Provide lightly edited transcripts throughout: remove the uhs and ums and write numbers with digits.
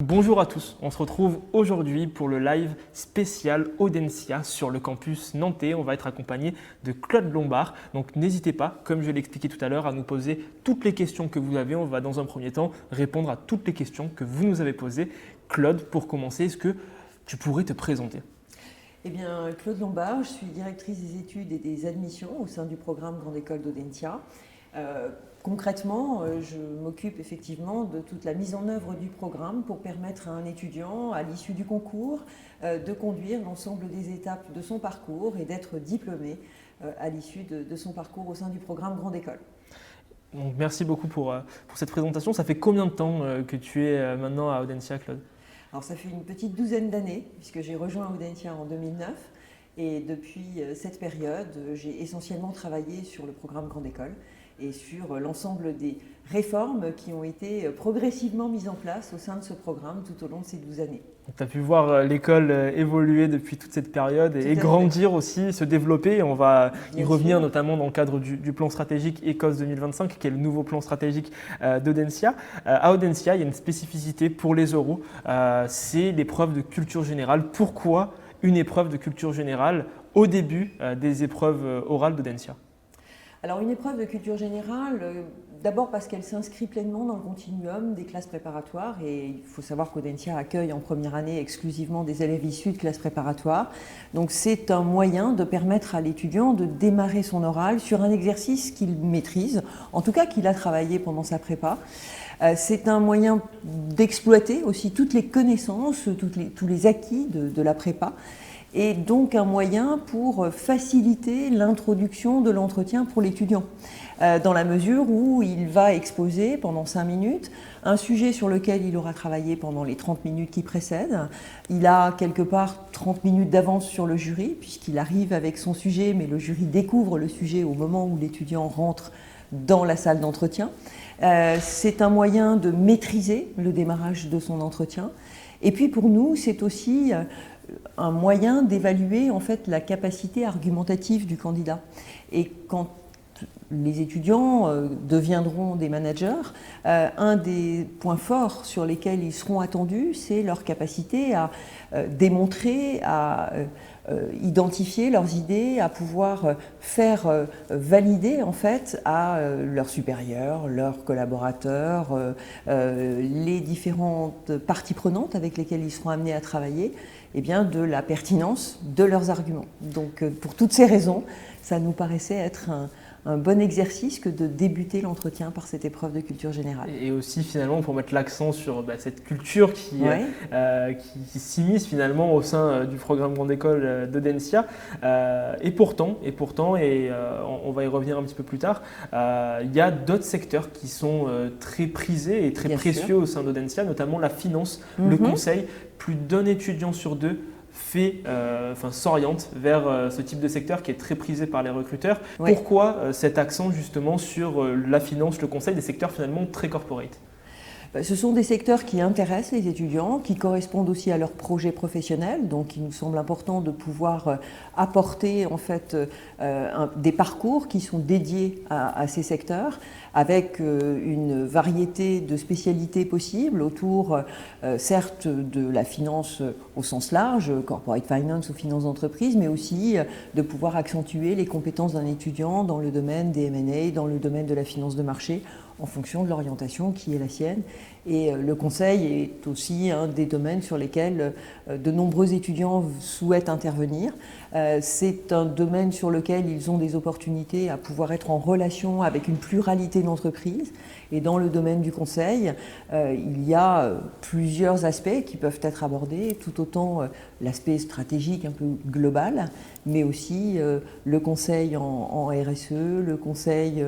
Bonjour à tous, on se retrouve aujourd'hui pour le live spécial Audencia sur le campus nantais. On va être accompagné de Claude Lombard. Donc n'hésitez pas, comme je l'ai expliqué tout à l'heure, à nous poser toutes les questions que vous avez. On va dans un premier temps répondre à toutes les questions que vous nous avez posées. Claude, pour commencer, est-ce que tu pourrais te présenter ? Eh bien, Claude Lombard, je suis directrice des études et des admissions au sein du programme Grande École d'Audencia. Concrètement, je m'occupe effectivement de toute la mise en œuvre du programme pour permettre à un étudiant, à l'issue du concours, de conduire l'ensemble des étapes de son parcours et d'être diplômé à l'issue de son parcours au sein du programme Grande École. Donc, merci beaucoup pour cette présentation. Ça fait combien de temps que tu es maintenant à Audencia, Claude ? Alors, ça fait une petite douzaine d'années, puisque j'ai rejoint Audencia en 2009. Et depuis cette période, j'ai essentiellement travaillé sur le programme Grande École et sur l'ensemble des réformes qui ont été progressivement mises en place au sein de ce programme tout au long de ces 12 années. Tu as pu voir l'école évoluer depuis toute cette période et grandir aussi, se développer. On va y revenir notamment dans le cadre du plan stratégique ECOS 2025, qui est le nouveau plan stratégique d'Audencia. À Audencia, il y a une spécificité pour les oraux, c'est l'épreuve de culture générale. Pourquoi une épreuve de culture générale au début des épreuves orales d'Audencia ? Alors une épreuve de culture générale, d'abord parce qu'elle s'inscrit pleinement dans le continuum des classes préparatoires et il faut savoir qu'Audencia accueille en première année exclusivement des élèves issus de classes préparatoires. Donc c'est un moyen de permettre à l'étudiant de démarrer son oral sur un exercice qu'il maîtrise, en tout cas qu'il a travaillé pendant sa prépa. C'est un moyen d'exploiter aussi toutes les connaissances, tous les acquis de la prépa. Et donc un moyen pour faciliter l'introduction de l'entretien pour l'étudiant, dans la mesure où il va exposer pendant 5 minutes un sujet sur lequel il aura travaillé pendant les 30 minutes qui précèdent. Il a quelque part 30 minutes d'avance sur le jury, puisqu'il arrive avec son sujet, mais le jury découvre le sujet au moment où l'étudiant rentre dans la salle d'entretien. C'est un moyen de maîtriser le démarrage de son entretien. Et puis pour nous, c'est aussi un moyen d'évaluer en fait la capacité argumentative du candidat. Et quand les étudiants deviendront des managers, un des points forts sur lesquels ils seront attendus, c'est leur capacité à démontrer, à identifier leurs idées, à pouvoir faire valider en fait à leurs supérieurs, leurs collaborateurs, les différentes parties prenantes avec lesquelles ils seront amenés à travailler, eh bien, de la pertinence de leurs arguments. Donc pour toutes ces raisons, ça nous paraissait être un bon exercice que de débuter l'entretien par cette épreuve de culture générale. Et aussi finalement pour mettre l'accent sur cette culture qui s'immisce finalement au sein du programme Grande École d'Audencia. Et pourtant, on va y revenir un petit peu plus tard, il y a d'autres secteurs qui sont très prisés et très précieux au sein d'Audencia, notamment la finance, le conseil. Plus d'un étudiant sur deux s'oriente vers ce type de secteur qui est très prisé par les recruteurs. Pourquoi cet accent justement sur la finance, le conseil, des secteurs finalement très corporate ? Ce sont des secteurs qui intéressent les étudiants, qui correspondent aussi à leurs projets professionnels. Donc, il nous semble important de pouvoir apporter en fait des parcours qui sont dédiés à ces secteurs, avec une variété de spécialités possibles autour, certes, de la finance au sens large, corporate finance ou finance d'entreprise, mais aussi de pouvoir accentuer les compétences d'un étudiant dans le domaine des M&A, dans le domaine de la finance de marché, en fonction de l'orientation qui est la sienne. Et le conseil est aussi un des domaines sur lesquels de nombreux étudiants souhaitent intervenir. C'est un domaine sur lequel ils ont des opportunités à pouvoir être en relation avec une pluralité d'entreprises. Et dans le domaine du conseil, il y a plusieurs aspects qui peuvent être abordés, tout autant l'aspect stratégique un peu global, mais aussi le conseil en RSE, le conseil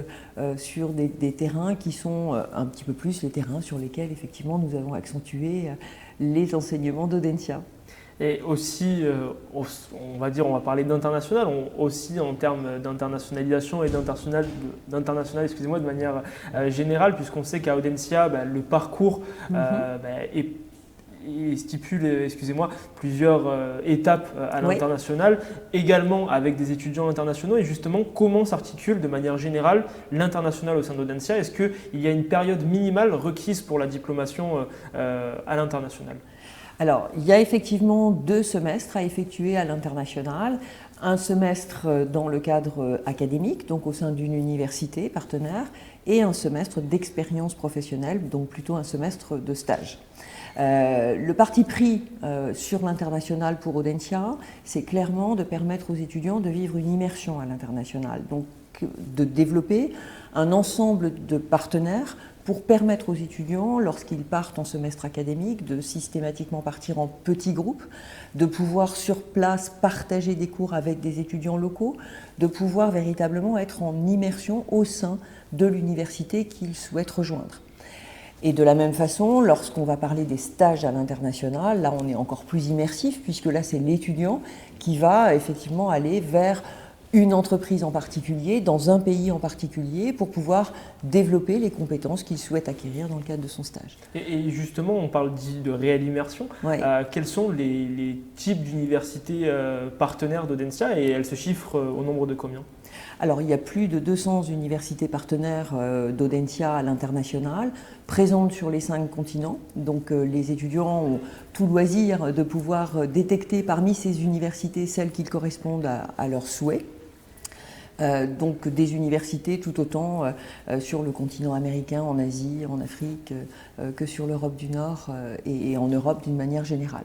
sur des terrains qui sont un petit peu plus les terrains sur lesquels effectivement nous avons accentué les enseignements d'Audencia. Et aussi, on va parler d'international, aussi en termes d'internationalisation et d'international, de manière générale, puisqu'on sait qu'à Audencia, le parcours stipule, excusez-moi, plusieurs étapes à l'international, également avec des étudiants internationaux. Et justement, comment s'articule de manière générale l'international au sein d'Audencia? Est-ce qu'il y a une période minimale requise pour la diplomation à l'international? Alors, il y a effectivement 2 semestres à effectuer à l'international. Un semestre dans le cadre académique, donc au sein d'une université partenaire, et un semestre d'expérience professionnelle, donc plutôt un semestre de stage. Le parti pris sur l'international pour Audencia, c'est clairement de permettre aux étudiants de vivre une immersion à l'international, donc de développer un ensemble de partenaires pour permettre aux étudiants, lorsqu'ils partent en semestre académique, de systématiquement partir en petits groupes, de pouvoir sur place partager des cours avec des étudiants locaux, de pouvoir véritablement être en immersion au sein de l'université qu'ils souhaitent rejoindre. Et de la même façon, lorsqu'on va parler des stages à l'international, là on est encore plus immersif, puisque là c'est l'étudiant qui va effectivement aller vers une entreprise en particulier, dans un pays en particulier, pour pouvoir développer les compétences qu'il souhaite acquérir dans le cadre de son stage. Et justement, on parle de réelle immersion. Ouais. Quels sont les types d'universités partenaires d'Audencia et elles se chiffrent au nombre de combien? Alors, il y a plus de 200 universités partenaires d'Audencia à l'international, présentes sur les 5 continents. Donc, les étudiants ont tout loisir de pouvoir détecter parmi ces universités celles qui correspondent à leurs souhaits. Donc des universités tout autant sur le continent américain, en Asie, en Afrique, que sur l'Europe du Nord et en Europe d'une manière générale.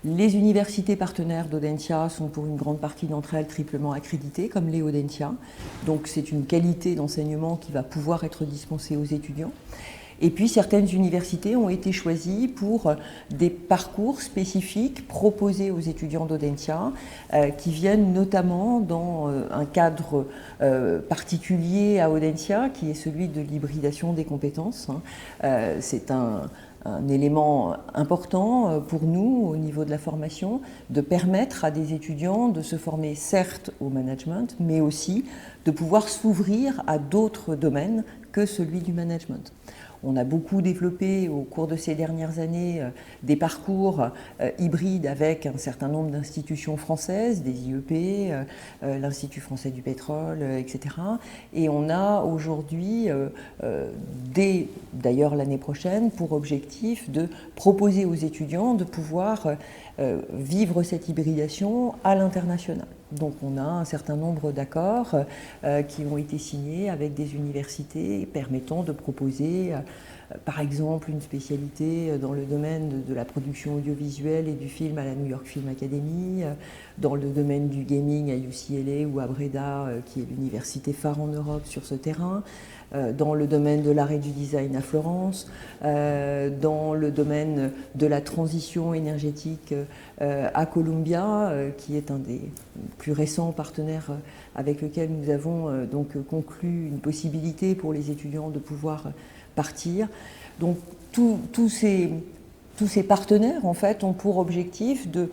Les universités partenaires d'Audencia sont pour une grande partie d'entre elles triplement accréditées, comme les Audencia. Donc c'est une qualité d'enseignement qui va pouvoir être dispensée aux étudiants. Et puis certaines universités ont été choisies pour des parcours spécifiques proposés aux étudiants d'Audencia qui viennent notamment dans un cadre particulier à Audencia qui est celui de l'hybridation des compétences. C'est un élément important pour nous au niveau de la formation, de permettre à des étudiants de se former certes au management, mais aussi de pouvoir s'ouvrir à d'autres domaines que celui du management. On a beaucoup développé au cours de ces dernières années des parcours hybrides avec un certain nombre d'institutions françaises, des IEP, l'Institut français du pétrole, etc. Et on a aujourd'hui, dès d'ailleurs l'année prochaine, pour objectif de proposer aux étudiants de pouvoir vivre cette hybridation à l'international. Donc on a un certain nombre d'accords qui ont été signés avec des universités permettant de proposer par exemple une spécialité dans le domaine de la production audiovisuelle et du film à la New York Film Academy, dans le domaine du gaming à UCLA ou à Breda qui est l'université phare en Europe sur ce terrain, dans le domaine de l'art et du design à Florence, dans le domaine de la transition énergétique à Columbia, qui est un des plus récents partenaires avec lequel nous avons donc conclu une possibilité pour les étudiants de pouvoir partir. Donc tous ces partenaires en fait ont pour objectif de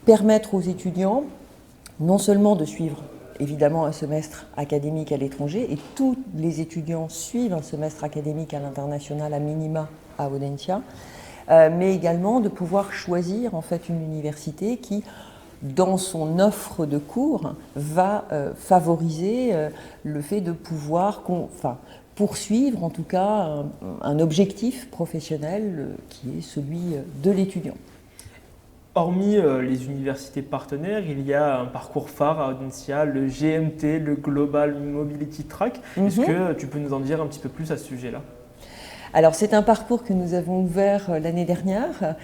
permettre aux étudiants non seulement de suivre évidemment un semestre académique à l'étranger, et tous les étudiants suivent un semestre académique à l'international à minima à Audencia, mais également de pouvoir choisir en fait une université qui, dans son offre de cours, va favoriser le fait de pouvoir poursuivre en tout cas un objectif professionnel qui est celui de l'étudiant. Hormis les universités partenaires, il y a un parcours phare à Audencia, le GMT, le Global Mobility Track. Est-ce que tu peux nous en dire un petit peu plus à ce sujet-là ? Alors c'est un parcours que nous avons ouvert l'année dernière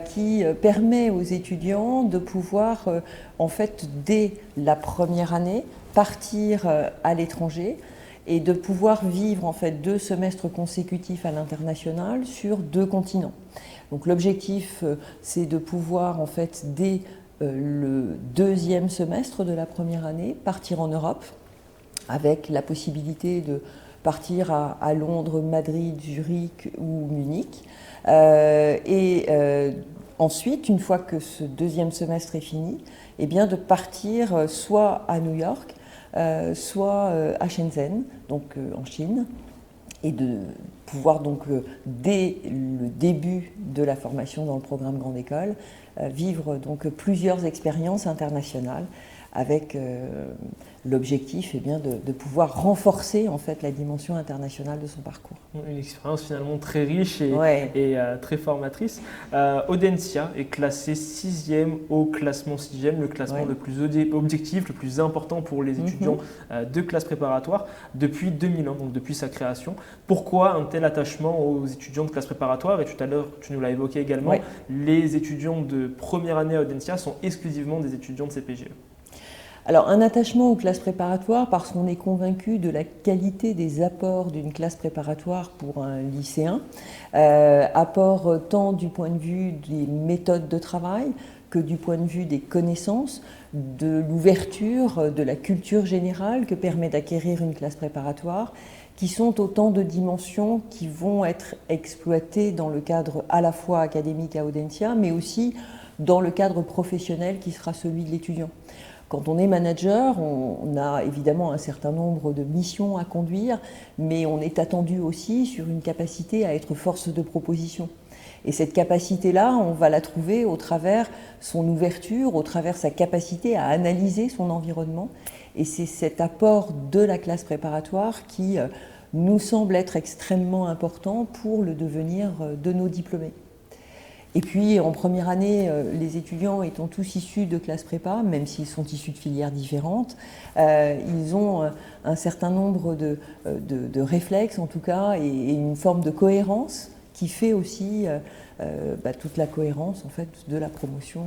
qui permet aux étudiants de pouvoir en fait dès la première année partir à l'étranger et de pouvoir vivre en fait 2 semestres consécutifs à l'international sur 2 continents. Donc l'objectif, c'est de pouvoir en fait dès le 2e semestre de la première année partir en Europe, avec la possibilité de partir à Londres, Madrid, Zurich ou Munich. Ensuite, une fois que ce 2e semestre est fini, eh bien de partir soit à New York, soit à Shenzhen, donc en Chine, et de pouvoir donc, dès le début de la formation dans le programme Grande École, vivre donc plusieurs expériences internationales avec l'objectif de pouvoir renforcer en fait la dimension internationale de son parcours. Une expérience finalement très riche et, Ouais. et très formatrice. Audencia est classé 6e au classement 6e, le classement le plus objectif, le plus important pour les étudiants de classe préparatoire depuis 2001, donc depuis sa création. Pourquoi un tel attachement aux étudiants de classe préparatoire? Et tout à l'heure, tu nous l'as évoqué également, les étudiants de première année à Audencia sont exclusivement des étudiants de CPGE. Alors, un attachement aux classes préparatoires parce qu'on est convaincu de la qualité des apports d'une classe préparatoire pour un lycéen, apports tant du point de vue des méthodes de travail que du point de vue des connaissances, de l'ouverture, de la culture générale que permet d'acquérir une classe préparatoire, qui sont autant de dimensions qui vont être exploitées dans le cadre à la fois académique à Audencia, mais aussi dans le cadre professionnel qui sera celui de l'étudiant. Quand on est manager, on a évidemment un certain nombre de missions à conduire, mais on est attendu aussi sur une capacité à être force de proposition. Et cette capacité-là, on va la trouver au travers son ouverture, au travers sa capacité à analyser son environnement. Et c'est cet apport de la classe préparatoire qui nous semble être extrêmement important pour le devenir de nos diplômés. Et puis en première année, les étudiants étant tous issus de classes prépa, même s'ils sont issus de filières différentes, ils ont un certain nombre de réflexes en tout cas et une forme de cohérence qui fait aussi toute la cohérence en fait, de la promotion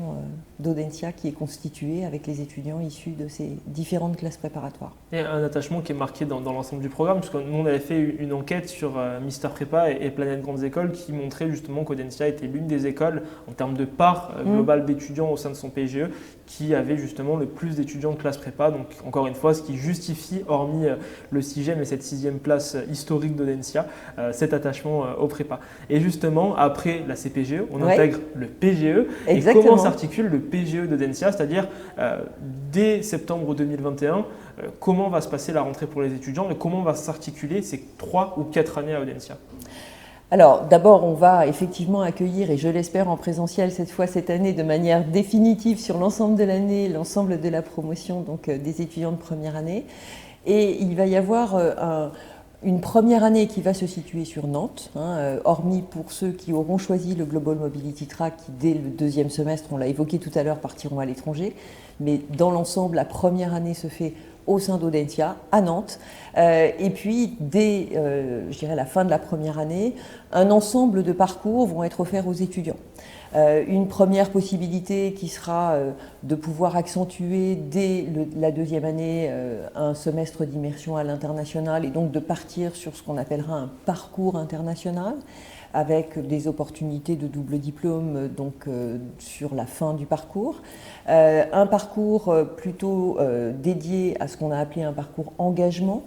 d'Audencia qui est constituée avec les étudiants issus de ces différentes classes préparatoires. Et un attachement qui est marqué dans l'ensemble du programme, parce que nous on avait fait une enquête sur Mister Prépa et Planète Grandes Écoles qui montrait justement qu'Audencia était l'une des écoles en termes de part globale d'étudiants au sein de son PGE qui avait justement le plus d'étudiants de classe prépa. Donc encore une fois, ce qui justifie, hormis le 6e et cette 6e place historique d'Audencia, cet attachement au prépa. Et justement, après la CPGE, on intègre le PGE. Exactement. Et comment s'articule le PGE d'Audencia, c'est-à-dire dès septembre 2021, comment va se passer la rentrée pour les étudiants et comment va s'articuler ces 3 ou 4 années à Audencia? Alors d'abord, on va effectivement accueillir, et je l'espère en présentiel cette année, de manière définitive sur l'ensemble de l'année, l'ensemble de la promotion donc, des étudiants de première année. Et il va y avoir une première année qui va se situer sur Nantes, hormis pour ceux qui auront choisi le Global Mobility Track qui, dès le 2e semestre, on l'a évoqué tout à l'heure, partiront à l'étranger. Mais dans l'ensemble, la première année se fait au sein d'Audencia, à Nantes. Et puis, dès je dirais la fin de la première année, un ensemble de parcours vont être offerts aux étudiants. Une première possibilité qui sera de pouvoir accentuer dès la 2e année un semestre d'immersion à l'international et donc de partir sur ce qu'on appellera un parcours international avec des opportunités de double diplôme donc, sur la fin du parcours. Un parcours plutôt dédié à ce qu'on a appelé un parcours engagement,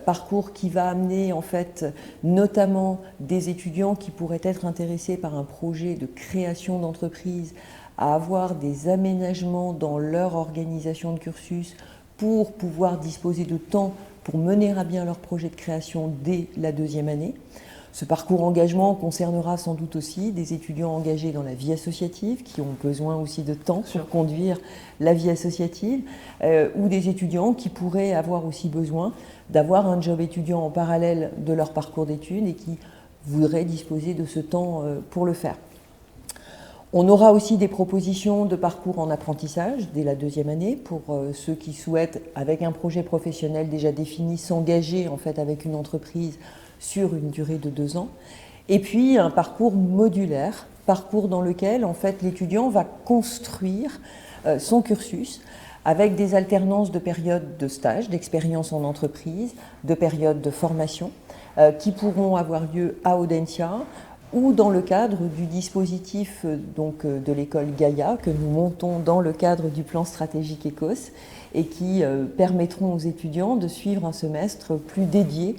parcours qui va amener en fait notamment des étudiants qui pourraient être intéressés par un projet de création d'entreprise à avoir des aménagements dans leur organisation de cursus pour pouvoir disposer de temps pour mener à bien leur projet de création dès la 2e année. Ce parcours engagement concernera sans doute aussi des étudiants engagés dans la vie associative qui ont besoin aussi de temps pour conduire la vie associative ou des étudiants qui pourraient avoir aussi besoin d'avoir un job étudiant en parallèle de leur parcours d'études et qui voudraient disposer de ce temps pour le faire. On aura aussi des propositions de parcours en apprentissage dès la 2e année pour ceux qui souhaitent, avec un projet professionnel déjà défini, s'engager en fait avec une entreprise sur une durée de 2 ans. Et puis un parcours modulaire, parcours dans lequel en fait l'étudiant va construire son cursus avec des alternances de périodes de stage, d'expérience en entreprise, de périodes de formation qui pourront avoir lieu à Audencia ou dans le cadre du dispositif donc, de l'école Gaïa que nous montons dans le cadre du plan stratégique ECOS et qui permettront aux étudiants de suivre un semestre plus dédié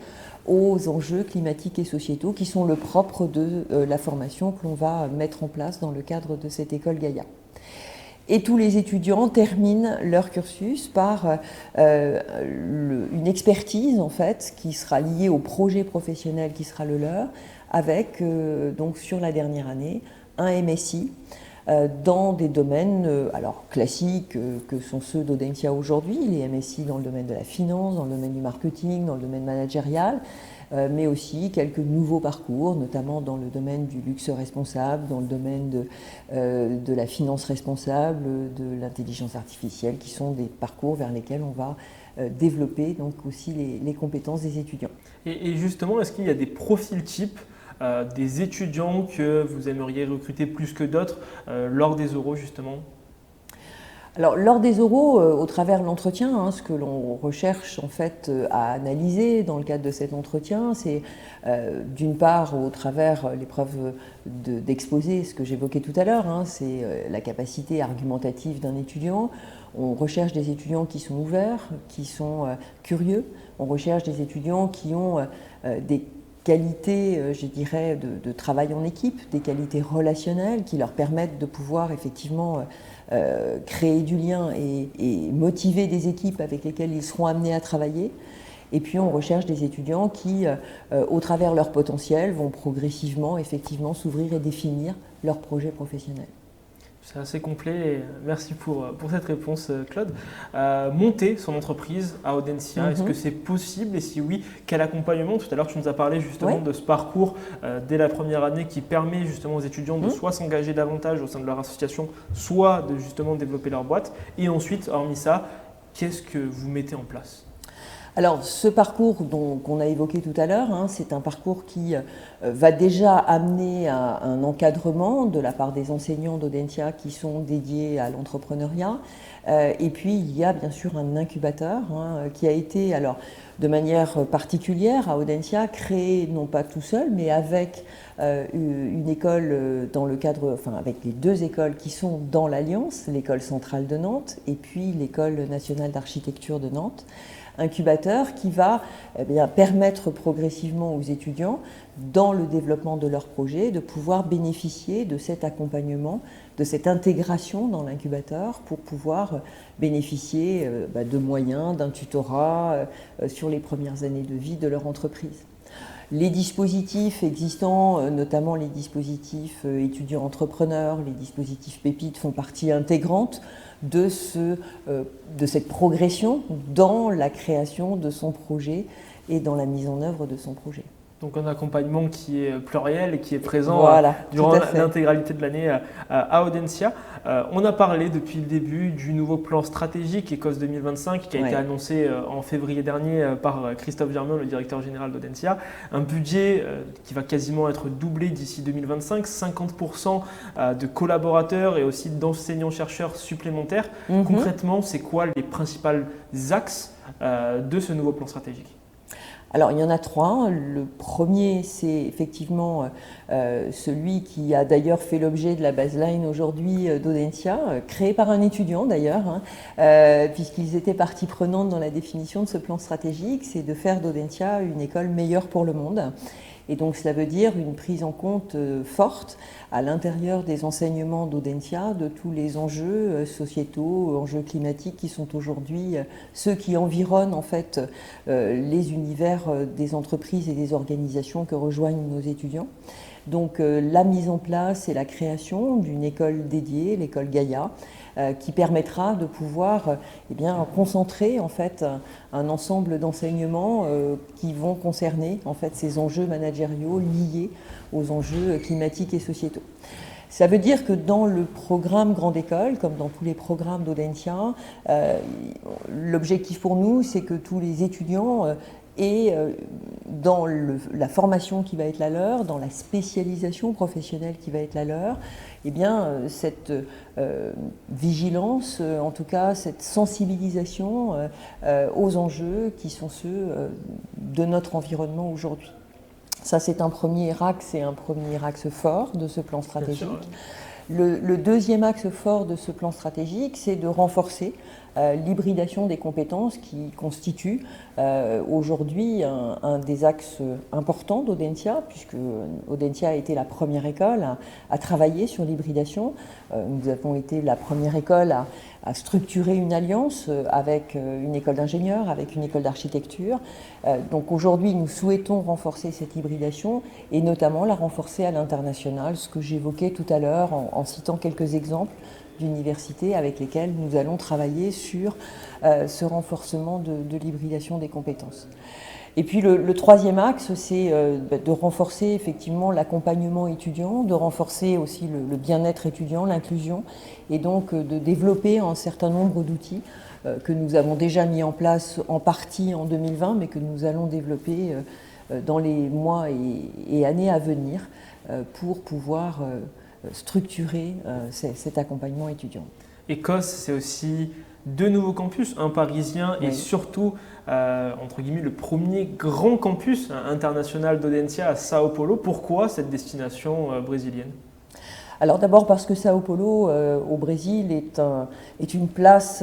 aux enjeux climatiques et sociétaux qui sont le propre de la formation que l'on va mettre en place dans le cadre de cette école Gaïa. Et tous les étudiants terminent leur cursus par une expertise en fait qui sera liée au projet professionnel qui sera le leur, avec donc sur la dernière année un MSI dans des domaines alors classiques que sont ceux d'Audencia aujourd'hui, les MSI dans le domaine de la finance, dans le domaine du marketing, dans le domaine managérial, mais aussi quelques nouveaux parcours, notamment dans le domaine du luxe responsable, dans le domaine de la finance responsable, de l'intelligence artificielle, qui sont des parcours vers lesquels on va développer donc aussi les compétences des étudiants. Et justement, est-ce qu'il y a des profils types des étudiants que vous aimeriez recruter plus que d'autres lors des oraux justement? Alors, lors des oraux, au travers de l'entretien, ce que l'on recherche en fait à analyser dans le cadre de cet entretien, c'est d'une part au travers l'épreuve d'exposé, ce que j'évoquais tout à l'heure, c'est la capacité argumentative d'un étudiant. On recherche des étudiants qui sont ouverts, qui sont curieux. On recherche des étudiants qui ont des qualités, je dirais, de travail en équipe, des qualités relationnelles qui leur permettent de pouvoir effectivement créer du lien et motiver des équipes avec lesquelles ils seront amenés à travailler. Et puis on recherche des étudiants qui, au travers de leur potentiel, vont progressivement effectivement s'ouvrir et définir leur projet professionnel. C'est assez complet. Merci pour cette réponse, Claude. Monter son entreprise à Audencia, est-ce que c'est possible? Et si oui, quel accompagnement? Tout à l'heure, tu nous as parlé justement de ce parcours dès la première année qui permet justement aux étudiants de soit s'engager davantage au sein de leur association, soit de justement développer leur boîte. Et ensuite, hormis ça, qu'est-ce que vous mettez en place? Alors, ce parcours qu'on a évoqué tout à l'heure, c'est un parcours qui va déjà amener à un encadrement de la part des enseignants d'Audencia qui sont dédiés à l'entrepreneuriat. Et puis, il y a bien sûr un incubateur qui a été, alors, de manière particulière à Audencia, créé non pas tout seul, mais avec une école dans le cadre, enfin avec les deux écoles qui sont dans l'Alliance, l'école centrale de Nantes et puis l'école nationale d'architecture de Nantes. Incubateur qui va permettre progressivement aux étudiants, dans le développement de leur projet, de pouvoir bénéficier de cet accompagnement, de cette intégration dans l'incubateur pour pouvoir bénéficier de moyens, d'un tutorat sur les premières années de vie de leur entreprise. Les dispositifs existants, notamment les dispositifs étudiants entrepreneurs, les dispositifs pépites font partie intégrante de cette progression dans la création de son projet et dans la mise en œuvre de son projet. Donc un accompagnement qui est pluriel et qui est présent durant l'intégralité de l'année à Audencia. On a parlé depuis le début du nouveau plan stratégique ECOS 2025 qui a été annoncé en février dernier par Christophe Germain, le directeur général d'Audencia. Un budget qui va quasiment être doublé d'ici 2025, 50% de collaborateurs et aussi d'enseignants-chercheurs supplémentaires. Concrètement, c'est quoi les principaux axes de ce nouveau plan stratégique ? Alors, il y en a trois. Le premier, c'est effectivement celui qui a d'ailleurs fait l'objet de la baseline aujourd'hui d'Audencia, créé par un étudiant d'ailleurs, puisqu'ils étaient partie prenante dans la définition de ce plan stratégique, c'est de faire d'Audencia une école meilleure pour le monde. Et donc cela veut dire une prise en compte forte à l'intérieur des enseignements d'Audencia de tous les enjeux sociétaux, enjeux climatiques qui sont aujourd'hui ceux qui environnent en fait les univers des entreprises et des organisations que rejoignent nos étudiants. Donc la mise en place et la création d'une école dédiée, l'école Gaïa, qui permettra de pouvoir concentrer en fait un ensemble d'enseignements qui vont concerner en fait ces enjeux managériaux liés aux enjeux climatiques et sociétaux. Ça veut dire que dans le programme Grande École, comme dans tous les programmes d'Audencia, l'objectif pour nous, c'est que tous les étudiants et dans la formation qui va être la leur, dans la spécialisation professionnelle qui va être la leur, cette vigilance, en tout cas cette sensibilisation aux enjeux qui sont ceux de notre environnement aujourd'hui. Ça, c'est un premier axe et un premier axe fort de ce plan stratégique. Le deuxième axe fort de ce plan stratégique, c'est de renforcer l'hybridation des compétences qui constitue aujourd'hui un des axes importants d'Audencia, puisque Audencia a été la première école à travailler sur l'hybridation. Nous avons été la première école à structurer une alliance avec une école d'ingénieurs, avec une école d'architecture. Donc aujourd'hui, nous souhaitons renforcer cette hybridation et notamment la renforcer à l'international, ce que j'évoquais tout à l'heure en citant quelques exemples d'universités avec lesquelles nous allons travailler sur ce renforcement de l'hybridation des compétences. Et puis le troisième axe, c'est de renforcer effectivement l'accompagnement étudiant, de renforcer aussi le bien-être étudiant, l'inclusion, et donc de développer un certain nombre d'outils que nous avons déjà mis en place en partie en 2020, mais que nous allons développer dans les mois et années à venir pour pouvoir structurer cet accompagnement étudiant. Écosse, c'est aussi 2 nouveaux campus, un parisien et surtout, entre guillemets, le premier grand campus international d'Audencia à Sao Paulo. Pourquoi cette destination brésilienne ? Alors d'abord parce que Sao Paulo au Brésil est une place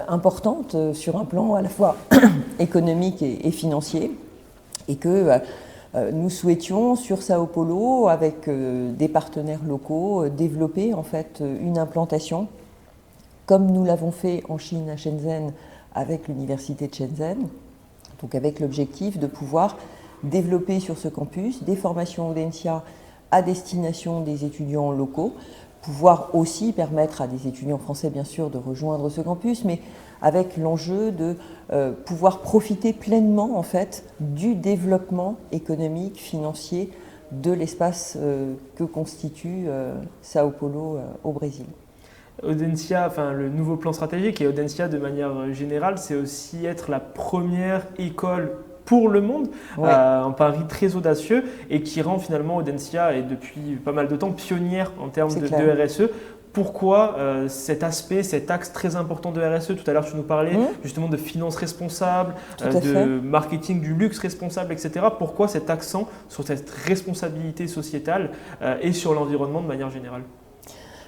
importante sur un plan à la fois économique et financier, et que nous souhaitions sur Sao Paulo, avec des partenaires locaux, développer en fait une implantation comme nous l'avons fait en Chine à Shenzhen avec l'université de Shenzhen, donc avec l'objectif de pouvoir développer sur ce campus des formations Audencia à destination des étudiants locaux, pouvoir aussi permettre à des étudiants français bien sûr de rejoindre ce campus, mais avec l'enjeu de pouvoir profiter pleinement en fait du développement économique, financier de l'espace que constitue Sao Paulo au Brésil. Audencia, enfin le nouveau plan stratégique et Audencia de manière générale, c'est aussi être la première école pour le monde, un pari très audacieux et qui rend finalement Audencia, et depuis pas mal de temps, pionnière en termes de RSE. Pourquoi cet aspect, cet axe très important de RSE? Tout à l'heure, tu nous parlais justement de finances responsables, de marketing du luxe responsable, etc. Pourquoi cet accent sur cette responsabilité sociétale et sur l'environnement de manière générale?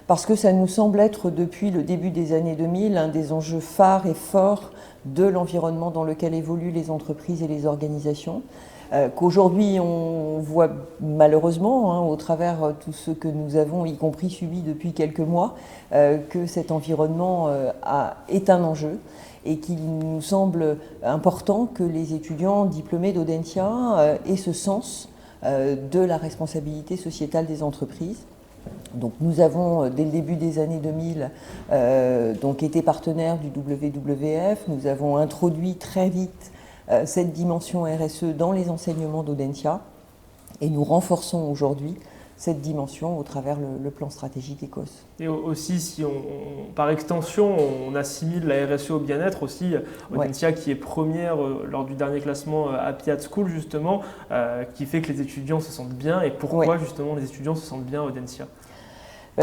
Parce que ça nous semble être, depuis le début des années 2000, un des enjeux phares et forts de l'environnement dans lequel évoluent les entreprises et les organisations. Qu'aujourd'hui, on voit malheureusement, au travers tout ce que nous avons, y compris subi depuis quelques mois, que cet environnement est un enjeu et qu'il nous semble important que les étudiants diplômés d'Audencia aient ce sens de la responsabilité sociétale des entreprises. Donc nous avons, dès le début des années 2000, donc été partenaires du WWF. Nous avons introduit très vite cette dimension RSE dans les enseignements d'Audencia et nous renforçons aujourd'hui cette dimension au travers le plan stratégique Écosse. Et aussi, si par extension, on assimile la RSE au bien-être aussi, Audencia qui est première lors du dernier classement Happy at School justement, qui fait que les étudiants se sentent bien. Et pourquoi justement les étudiants se sentent bien à Audencia?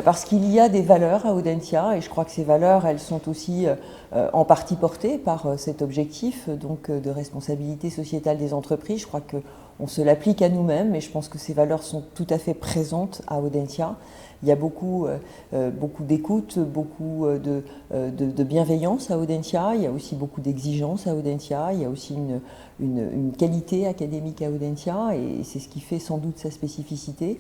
Parce qu'il y a des valeurs à Audencia et je crois que ces valeurs, elles sont aussi en partie portées par cet objectif donc, de responsabilité sociétale des entreprises. Je crois qu'on se l'applique à nous-mêmes et je pense que ces valeurs sont tout à fait présentes à Audencia. Il y a beaucoup d'écoute, beaucoup de bienveillance à Audencia, il y a aussi beaucoup d'exigence à Audencia, il y a aussi une qualité académique à Audencia et c'est ce qui fait sans doute sa spécificité.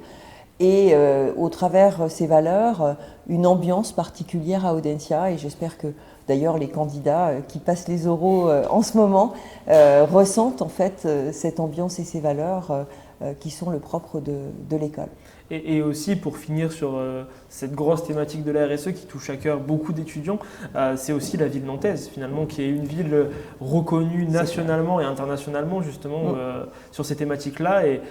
Et au travers ces valeurs, une ambiance particulière à Audencia et j'espère que d'ailleurs les candidats qui passent les oraux en ce moment ressentent en fait cette ambiance et ces valeurs qui sont le propre de l'école. Et aussi, pour finir sur cette grosse thématique de la RSE qui touche à cœur beaucoup d'étudiants, c'est aussi la ville nantaise, finalement, qui est une ville reconnue nationalement et internationalement, justement, sur ces thématiques-là. Et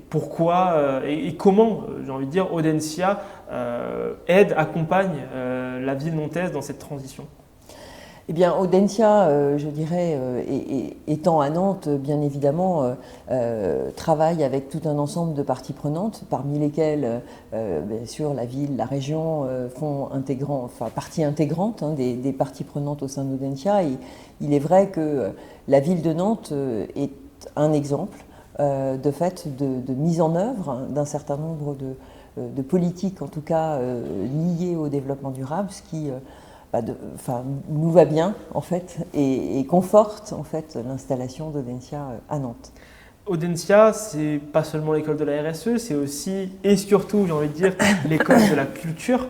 pourquoi et comment, j'ai envie de dire, Audencia aide, accompagne la ville nantaise dans cette transition? Eh bien, Audencia, je dirais, étant à Nantes, bien évidemment, travaille avec tout un ensemble de parties prenantes, parmi lesquelles, bien sûr, la ville, la région font partie intégrante des parties prenantes au sein d'Audencia. Et il est vrai que la ville de Nantes est un exemple de fait de mise en œuvre d'un certain nombre de politiques, en tout cas liées au développement durable, ce qui nous va bien en fait et conforte en fait l'installation d'Audencia à Nantes. Audencia, c'est pas seulement l'école de la RSE, c'est aussi et surtout, j'ai envie de dire, l'école de la culture.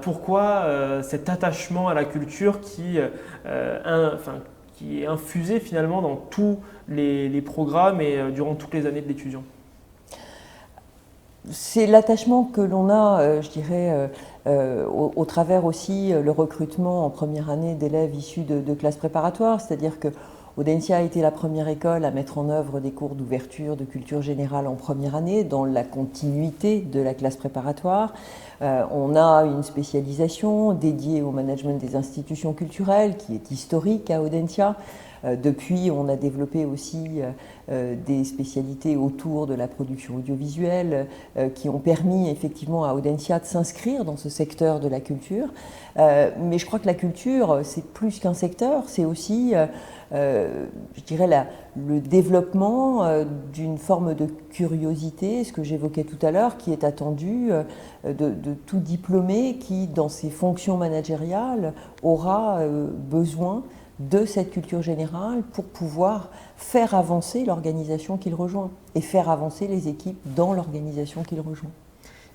Pourquoi cet attachement à la culture qui est infusé finalement dans tous les programmes et durant toutes les années de l'étudiant? C'est l'attachement que l'on a, je dirais, au travers aussi le recrutement en première année d'élèves issus de classes préparatoires, c'est-à-dire que Audencia a été la première école à mettre en œuvre des cours d'ouverture de culture générale en première année, dans la continuité de la classe préparatoire. On a une spécialisation dédiée au management des institutions culturelles qui est historique à Audencia. Depuis, on a développé aussi des spécialités autour de la production audiovisuelle qui ont permis effectivement à Audencia de s'inscrire dans ce secteur de la culture. Mais je crois que la culture, c'est plus qu'un secteur, c'est aussi, je dirais, le développement d'une forme de curiosité, ce que j'évoquais tout à l'heure, qui est attendu de tout diplômé qui, dans ses fonctions managériales, aura besoin de cette culture générale pour pouvoir faire avancer l'organisation qu'il rejoint et faire avancer les équipes dans l'organisation qu'il rejoint.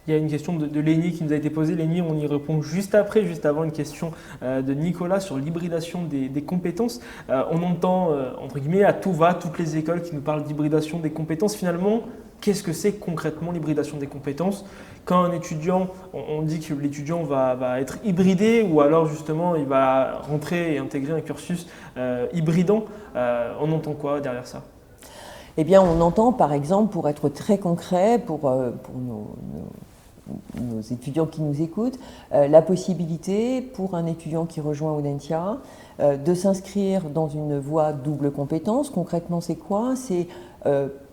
Il y a une question de Lénie qui nous a été posée. Lénie, on y répond juste après, juste avant une question de Nicolas sur l'hybridation des compétences. On entend, entre guillemets, à tout va, toutes les écoles qui nous parlent d'hybridation des compétences. Finalement, qu'est-ce que c'est concrètement l'hybridation des compétences? Quand un étudiant, on dit que l'étudiant va être hybridé ou alors justement il va rentrer et intégrer un cursus hybridant, on entend quoi derrière ça? Eh bien, on entend par exemple, pour être très concret, pour nos étudiants qui nous écoutent, la possibilité pour un étudiant qui rejoint Audencia de s'inscrire dans une voie double compétence. Concrètement, c'est quoi? C'est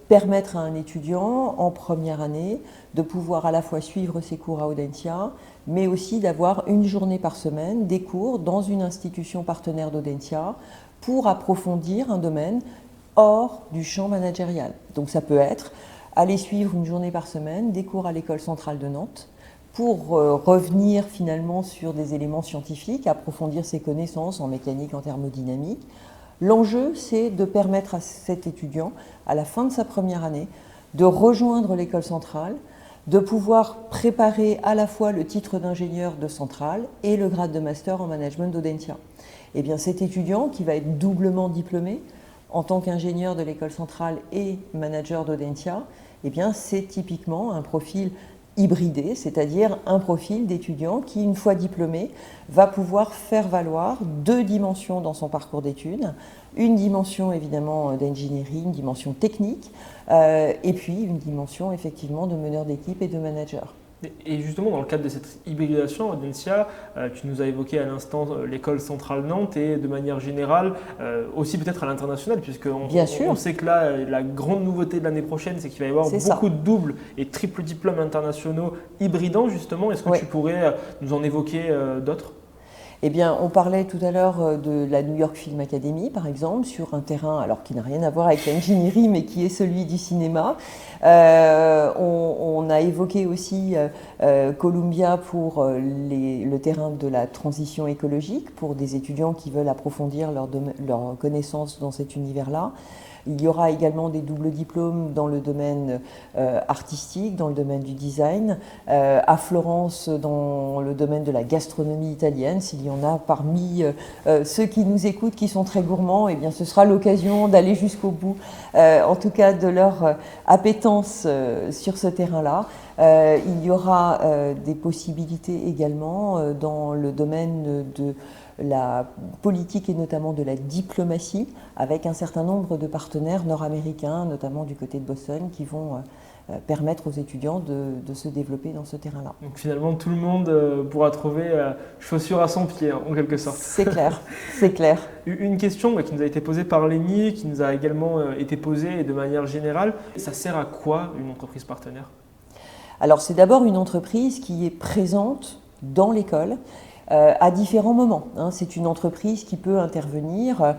permettre à un étudiant en première année de pouvoir à la fois suivre ses cours à Audencia, mais aussi d'avoir une journée par semaine des cours dans une institution partenaire d'Audencia pour approfondir un domaine hors du champ managérial. Donc ça peut être aller suivre une journée par semaine des cours à l'École centrale de Nantes pour revenir finalement sur des éléments scientifiques, approfondir ses connaissances en mécanique, en thermodynamique. L'enjeu, c'est de permettre à cet étudiant, à la fin de sa première année, de rejoindre l'école centrale, de pouvoir préparer à la fois le titre d'ingénieur de centrale et le grade de master en management d'Audencia. Eh bien, cet étudiant qui va être doublement diplômé en tant qu'ingénieur de l'école centrale et manager d'Audencia, eh bien, c'est typiquement un profil hybridé, c'est-à-dire un profil d'étudiant qui, une fois diplômé, va pouvoir faire valoir deux dimensions dans son parcours d'études, une dimension évidemment d'ingénierie, une dimension technique, et puis une dimension effectivement de meneur d'équipe et de manager. Et justement, dans le cadre de cette hybridation, Audencia, tu nous as évoqué à l'instant l'école centrale Nantes et de manière générale aussi peut-être à l'international, puisqu'on sait que là, la grande nouveauté de l'année prochaine, c'est qu'il va y avoir beaucoup de doubles et triples diplômes internationaux hybridants justement. Est-ce que tu pourrais nous en évoquer d'autres? Eh bien, on parlait tout à l'heure de la New York Film Academy, par exemple, sur un terrain alors qui n'a rien à voir avec l'ingénierie, mais qui est celui du cinéma. On a évoqué aussi Columbia pour le terrain de la transition écologique, pour des étudiants qui veulent approfondir leur connaissance dans cet univers-là. Il y aura également des doubles diplômes dans le domaine artistique, dans le domaine du design, à Florence dans le domaine de la gastronomie italienne. S'il y en a parmi ceux qui nous écoutent qui sont très gourmands, eh bien, ce sera l'occasion d'aller jusqu'au bout, en tout cas de leur appétence sur ce terrain-là. Il y aura des possibilités également dans le domaine de la politique et notamment de la diplomatie, avec un certain nombre de partenaires nord-américains, notamment du côté de Boston, qui vont permettre aux étudiants de se développer dans ce terrain-là. Donc finalement, tout le monde pourra trouver chaussures à son pied, en quelque sorte. C'est clair, c'est clair. Une question qui nous a été posée par Lénie, qui nous a également été posée et de manière générale, ça sert à quoi une entreprise partenaire? Alors c'est d'abord une entreprise qui est présente dans l'école, à différents moments. C'est une entreprise qui peut intervenir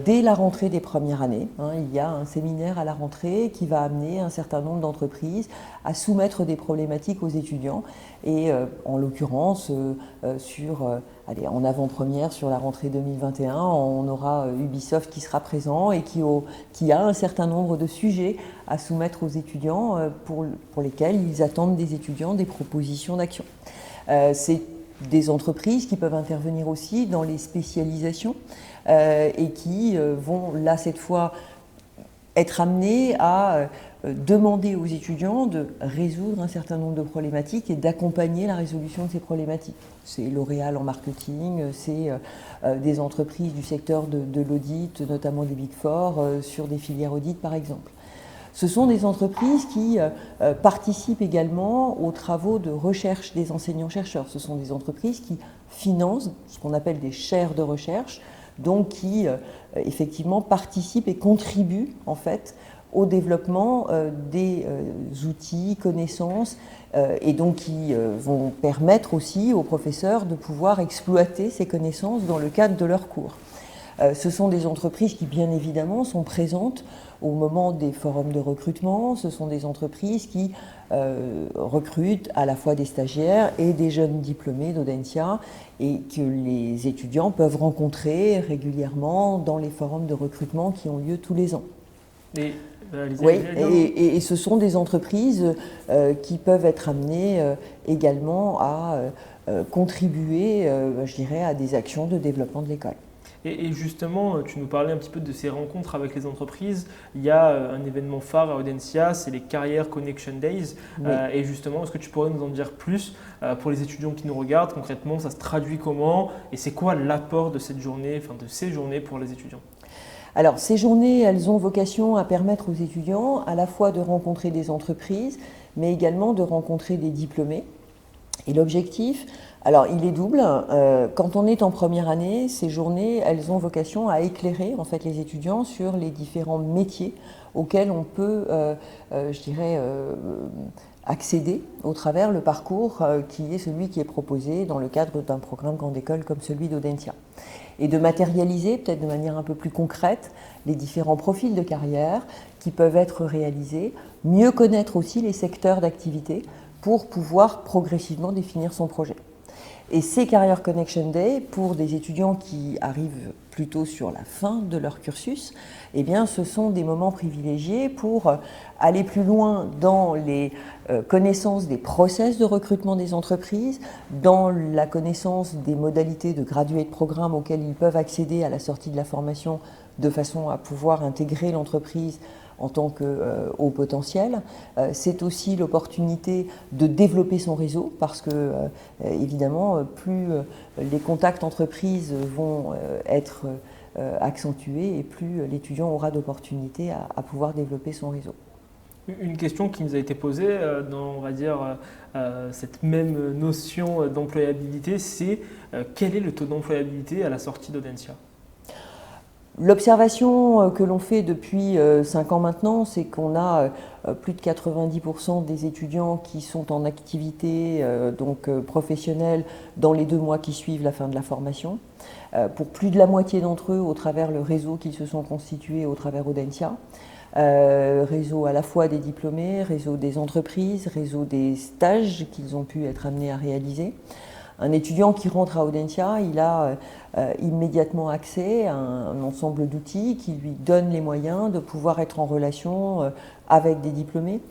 dès la rentrée des premières années. Il y a un séminaire à la rentrée qui va amener un certain nombre d'entreprises à soumettre des problématiques aux étudiants et en l'occurrence sur en avant-première sur la rentrée 2021. On aura Ubisoft qui sera présent et qui a un certain nombre de sujets à soumettre aux étudiants pour lesquels ils attendent des étudiants des propositions d'action. C'est des entreprises qui peuvent intervenir aussi dans les spécialisations et qui vont, là, cette fois, être amenées à demander aux étudiants de résoudre un certain nombre de problématiques et d'accompagner la résolution de ces problématiques. C'est L'Oréal en marketing, c'est des entreprises du secteur de l'audit, notamment des Big Four, sur des filières audit par exemple. Ce sont des entreprises qui participent également aux travaux de recherche des enseignants-chercheurs. Ce sont des entreprises qui financent ce qu'on appelle des chaires de recherche, donc qui effectivement participent et contribuent en fait au développement des outils, connaissances, et donc qui vont permettre aussi aux professeurs de pouvoir exploiter ces connaissances dans le cadre de leurs cours. Ce sont des entreprises qui, bien évidemment, sont présentes au moment des forums de recrutement. Ce sont des entreprises qui recrutent à la fois des stagiaires et des jeunes diplômés d'Audencia et que les étudiants peuvent rencontrer régulièrement dans les forums de recrutement qui ont lieu tous les ans. Oui, et ce sont des entreprises qui peuvent être amenées également à contribuer, je dirais, à des actions de développement de l'école. Et justement, tu nous parlais un petit peu de ces rencontres avec les entreprises. Il y a un événement phare à Audencia, c'est les Career Connection Days. Oui. Et justement, est-ce que tu pourrais nous en dire plus pour les étudiants qui nous regardent? Concrètement, ça se traduit comment? Et c'est quoi l'apport de cette journée, enfin de ces journées pour les étudiants? Alors, ces journées, elles ont vocation à permettre aux étudiants à la fois de rencontrer des entreprises, mais également de rencontrer des diplômés. Et l'objectif, alors il est double. Quand on est en première année, ces journées, elles ont vocation à éclairer en fait les étudiants sur les différents métiers auxquels on peut, je dirais, accéder au travers le parcours qui est celui qui est proposé dans le cadre d'un programme grande école comme celui d'Audencia. Et de matérialiser peut-être de manière un peu plus concrète les différents profils de carrière qui peuvent être réalisés, mieux connaître aussi les secteurs d'activité pour pouvoir progressivement définir son projet. Et ces Career Connection Day, pour des étudiants qui arrivent plutôt sur la fin de leur cursus, eh bien, ce sont des moments privilégiés pour aller plus loin dans les connaissances des process de recrutement des entreprises, dans la connaissance des modalités de graduate programme auxquels ils peuvent accéder à la sortie de la formation de façon à pouvoir intégrer l'entreprise en tant que haut potentiel. C'est aussi l'opportunité de développer son réseau parce que, évidemment, plus les contacts entreprises vont être accentués et plus l'étudiant aura d'opportunités à pouvoir développer son réseau. Une question qui nous a été posée dans, on va dire, cette même notion d'employabilité, c'est quel est le taux d'employabilité à la sortie d'Audencia ? L'observation que l'on fait depuis 5 ans maintenant, c'est qu'on a plus de 90% des étudiants qui sont en activité professionnelle dans les 2 mois qui suivent la fin de la formation. Pour plus de la moitié d'entre eux au travers le réseau qu'ils se sont constitués au travers Audencia. Réseau à la fois des diplômés, réseau des entreprises, réseau des stages qu'ils ont pu être amenés à réaliser. Un étudiant qui rentre à Audencia, il a immédiatement accès à un ensemble d'outils qui lui donnent les moyens de pouvoir être en relation avec des diplômés,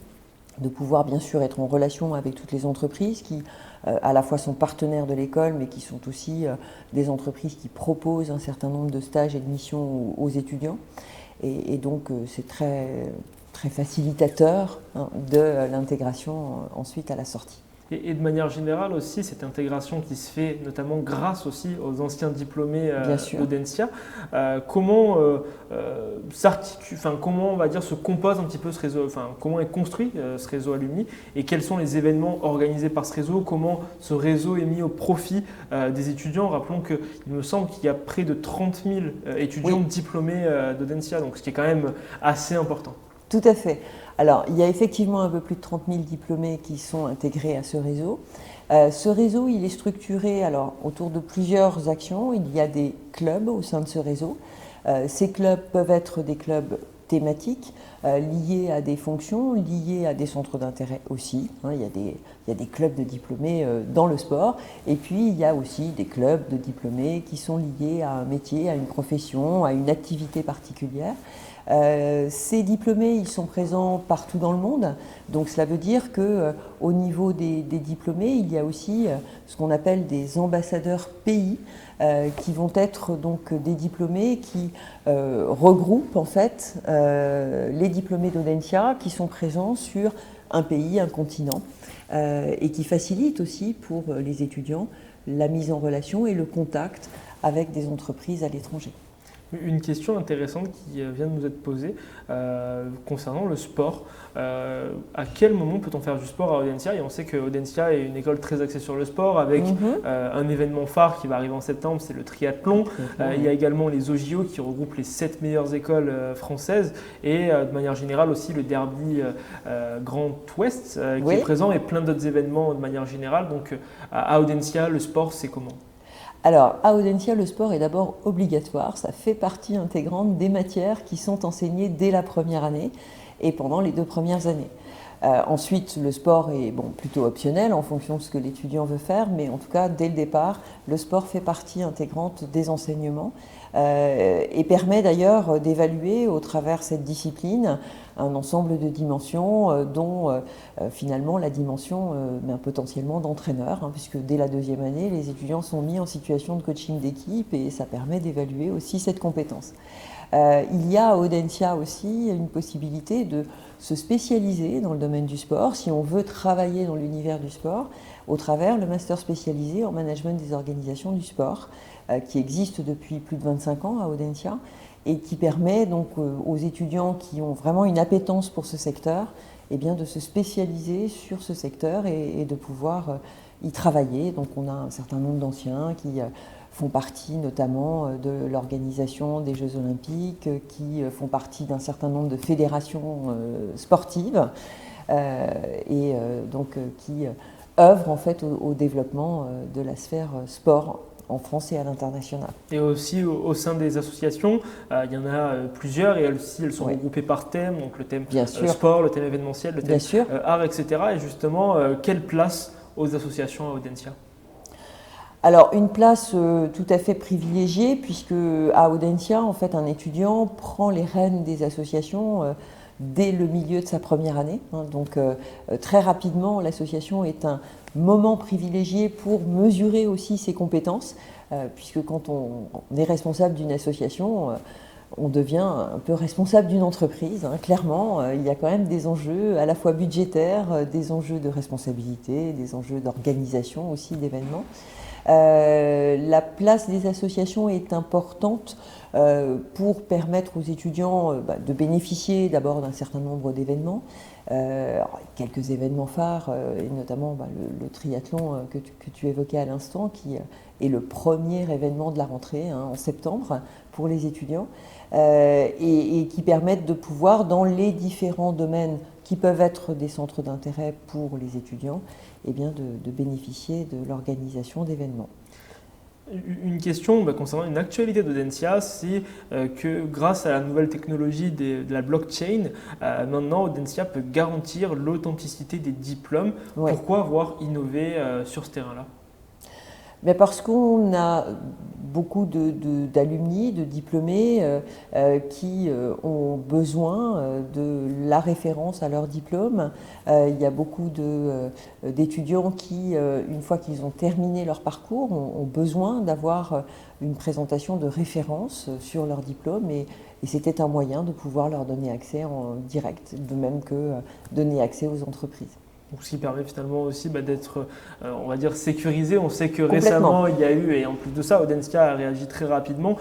de pouvoir bien sûr être en relation avec toutes les entreprises qui à la fois sont partenaires de l'école, mais qui sont aussi des entreprises qui proposent un certain nombre de stages et de missions aux étudiants. Et donc c'est très, très facilitateur de l'intégration ensuite à la sortie. Et de manière générale aussi, cette intégration qui se fait notamment grâce aussi aux anciens diplômés d'Audencia, comment on va dire se compose un petit peu ce réseau, comment est construit ce réseau alumni et quels sont les événements organisés par ce réseau, comment ce réseau est mis au profit des étudiants. Rappelons qu'il me semble qu'il y a près de 30 000 étudiants diplômés d'Audencia, donc ce qui est quand même assez important. Tout à fait. Alors, il y a effectivement un peu plus de 30 000 diplômés qui sont intégrés à ce réseau. Ce réseau, il est structuré autour de plusieurs actions. Il y a des clubs au sein de ce réseau. Ces clubs peuvent être des clubs thématiques liées à des fonctions, liées à des centres d'intérêt aussi. Il y a des clubs de diplômés dans le sport, et puis il y a aussi des clubs de diplômés qui sont liés à un métier, à une profession, à une activité particulière. Ces diplômés, ils sont présents partout dans le monde, donc cela veut dire qu'au niveau des diplômés, il y a aussi ce qu'on appelle des ambassadeurs pays, qui vont être donc des diplômés qui regroupent en fait les diplômés d'Audencia qui sont présents sur un pays, un continent, et qui facilitent aussi pour les étudiants la mise en relation et le contact avec des entreprises à l'étranger. Une question intéressante qui vient de nous être posée concernant le sport. À quel moment peut-on faire du sport à Audencia? Et on sait que Audencia est une école très axée sur le sport avec un événement phare qui va arriver en septembre, c'est le triathlon. Il y a également les OJO qui regroupent les 7 meilleures écoles françaises et de manière générale aussi le derby Grand Ouest qui est présent et plein d'autres événements de manière générale. Donc à Audencia, le sport, c'est comment? Alors, à Audencia, le sport est d'abord obligatoire. Ça fait partie intégrante des matières qui sont enseignées dès la première année et pendant les 2 premières années. Ensuite, le sport est plutôt optionnel en fonction de ce que l'étudiant veut faire, mais en tout cas, dès le départ, le sport fait partie intégrante des enseignements et permet d'ailleurs d'évaluer au travers cette discipline un ensemble de dimensions dont finalement la dimension potentiellement d'entraîneur, puisque dès la 2e année, les étudiants sont mis en situation de coaching d'équipe et ça permet d'évaluer aussi cette compétence. Il y a à Audencia aussi une possibilité de se spécialiser dans le domaine du sport, si on veut travailler dans l'univers du sport, au travers le master spécialisé en management des organisations du sport, qui existe depuis plus de 25 ans à Audencia, et qui permet donc aux étudiants qui ont vraiment une appétence pour ce secteur, de se spécialiser sur ce secteur et de pouvoir y travailler. Donc on a un certain nombre d'anciens qui font partie notamment de l'organisation des Jeux Olympiques, qui font partie d'un certain nombre de fédérations sportives qui œuvrent en fait au développement de la sphère sport en France et à l'international. Et aussi au sein des associations, il y en a plusieurs et elles sont regroupées par thème, donc le thème sport, le thème événementiel, le thème art, etc. Et justement, quelle place aux associations à Audencia? Alors, une place tout à fait privilégiée, puisque à Audencia, en fait, un étudiant prend les rênes des associations dès le milieu de sa première année. Donc, très rapidement, l'association est un moment privilégié pour mesurer aussi ses compétences, puisque quand on est responsable d'une association, on devient un peu responsable d'une entreprise. Clairement, il y a quand même des enjeux à la fois budgétaires, des enjeux de responsabilité, des enjeux d'organisation aussi d'événements. La place des associations est importante pour permettre aux étudiants de bénéficier d'abord d'un certain nombre d'événements, quelques événements phares, et notamment le triathlon que tu évoquais à l'instant, qui est le premier événement de la rentrée en septembre pour les étudiants, et qui permettent de pouvoir, dans les différents domaines qui peuvent être des centres d'intérêt pour les étudiants, de bénéficier de l'organisation d'événements. Une question concernant une actualité d'Audencia, c'est que grâce à la nouvelle technologie de la blockchain, maintenant Audencia peut garantir l'authenticité des diplômes. Ouais. Pourquoi avoir innové sur ce terrain-là? Parce qu'on a beaucoup d'alumni, de diplômés qui ont besoin de la référence à leur diplôme. Il y a beaucoup d'étudiants qui, une fois qu'ils ont terminé leur parcours, ont besoin d'avoir une présentation de référence sur leur diplôme et c'était un moyen de pouvoir leur donner accès en direct, de même que donner accès aux entreprises. Donc, ce qui permet finalement aussi d'être, on va dire, sécurisé. On sait que récemment, il y a eu, et en plus de ça, Audencia a réagi très rapidement,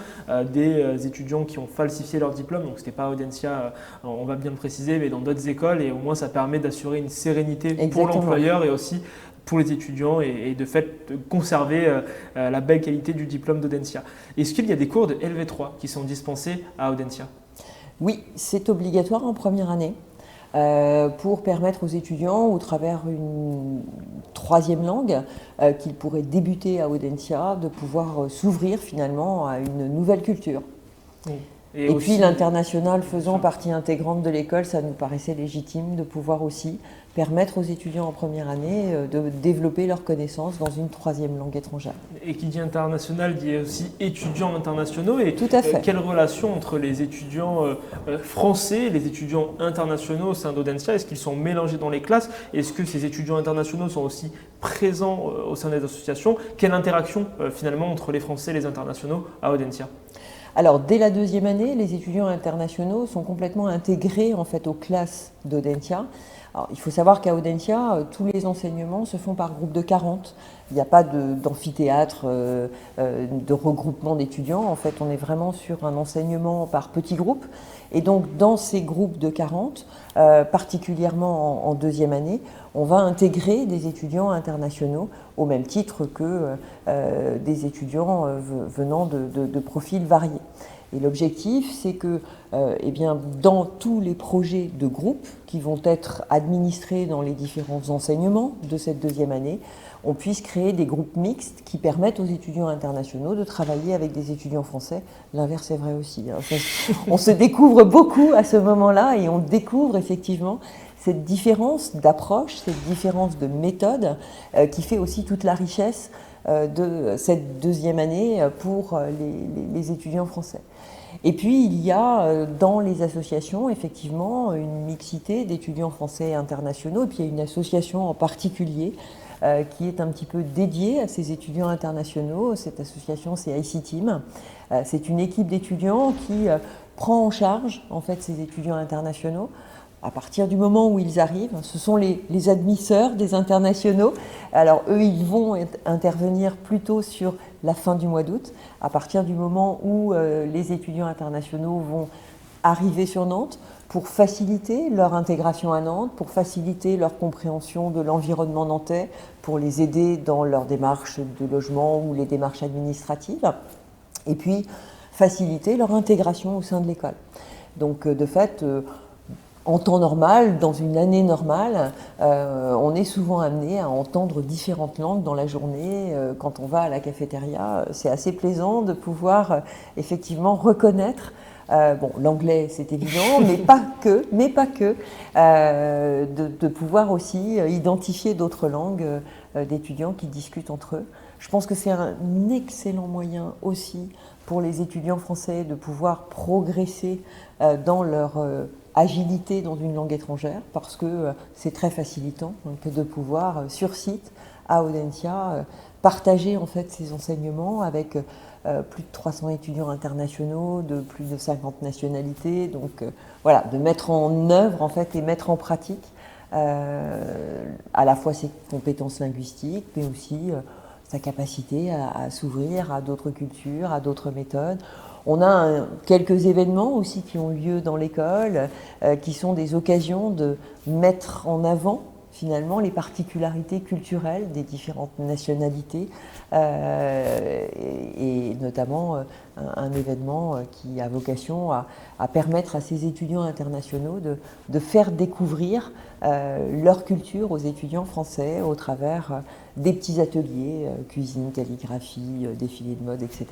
des étudiants qui ont falsifié leur diplôme. Donc, ce n'était pas Audencia, on va bien le préciser, mais dans d'autres écoles. Et au moins, ça permet d'assurer une sérénité pour l'employeur et aussi pour les étudiants et de fait de conserver la belle qualité du diplôme d'Audencia. Est-ce qu'il y a des cours de LV3 qui sont dispensés à Audencia? Oui, c'est obligatoire en première année. Pour permettre aux étudiants, au travers une 3e langue qu'ils pourraient débuter à Audencia, de pouvoir s'ouvrir finalement à une nouvelle culture. Oui. Et puis l'international faisant partie intégrante de l'école, ça nous paraissait légitime de pouvoir aussi permettre aux étudiants en première année de développer leurs connaissances dans une troisième langue étrangère. Et qui dit international dit aussi étudiants internationaux. Et tout à fait. Quelle relation entre les étudiants français et les étudiants internationaux au sein d'Audencia? Est-ce qu'ils sont mélangés dans les classes? Est-ce que ces étudiants internationaux sont aussi présents au sein des associations? Quelle interaction finalement entre les Français et les internationaux à Audencia? Alors, dès la deuxième année, les étudiants internationaux sont complètement intégrés en fait aux classes d'Audencia. Alors, il faut savoir qu'à Audencia, tous les enseignements se font par groupe de 40. Il n'y a pas d'amphithéâtre, de regroupement d'étudiants. En fait, on est vraiment sur un enseignement par petits groupes. Et donc, dans ces groupes de 40, particulièrement en deuxième année, on va intégrer des étudiants internationaux au même titre que des étudiants venant de profils variés. Et l'objectif, c'est que eh bien, dans tous les projets de groupe qui vont être administrés dans les différents enseignements de cette deuxième année, on puisse créer des groupes mixtes qui permettent aux étudiants internationaux de travailler avec des étudiants français. L'inverse est vrai aussi. Hein. On se découvre beaucoup à ce moment-là et on découvre effectivement cette différence d'approche, cette différence de méthode qui fait aussi toute la richesse de cette deuxième année pour les étudiants français. Et puis il y a dans les associations effectivement une mixité d'étudiants français et internationaux, et puis il y a une association en particulier qui est un petit peu dédiée à ces étudiants internationaux. Cette association, c'est ICTeam. C'est une équipe d'étudiants qui prend en charge en fait ces étudiants internationaux. À partir du moment où ils arrivent, ce sont les admisseurs des internationaux. Alors eux, ils vont intervenir plutôt sur la fin du mois d'août. À partir du moment où les étudiants internationaux vont arriver sur Nantes, pour faciliter leur intégration à Nantes, pour faciliter leur compréhension de l'environnement nantais, pour les aider dans leurs démarches de logement ou les démarches administratives, et puis faciliter leur intégration au sein de l'école. Donc de fait, en temps normal, dans une année normale, on est souvent amené à entendre différentes langues dans la journée. Quand on va à la cafétéria, c'est assez plaisant de pouvoir effectivement reconnaître bon, l'anglais, c'est évident, mais pas que, de pouvoir aussi identifier d'autres langues d'étudiants qui discutent entre eux. Je pense que c'est un excellent moyen aussi pour les étudiants français de pouvoir progresser dans leur agilité dans une langue étrangère, parce que c'est très facilitant donc, de pouvoir, sur site, à Audencia, partager en fait ces enseignements avec plus de 300 étudiants internationaux de plus de 50 nationalités. Donc voilà, de mettre en œuvre en fait et mettre en pratique à la fois ses compétences linguistiques, mais aussi sa capacité à s'ouvrir à d'autres cultures, à d'autres méthodes. On a quelques événements aussi qui ont lieu dans l'école, qui sont des occasions de mettre en avant finalement les particularités culturelles des différentes nationalités et notamment un événement qui a vocation à permettre à ces étudiants internationaux de faire découvrir leur culture aux étudiants français au travers des petits ateliers, cuisine, calligraphie, défilé de mode, etc.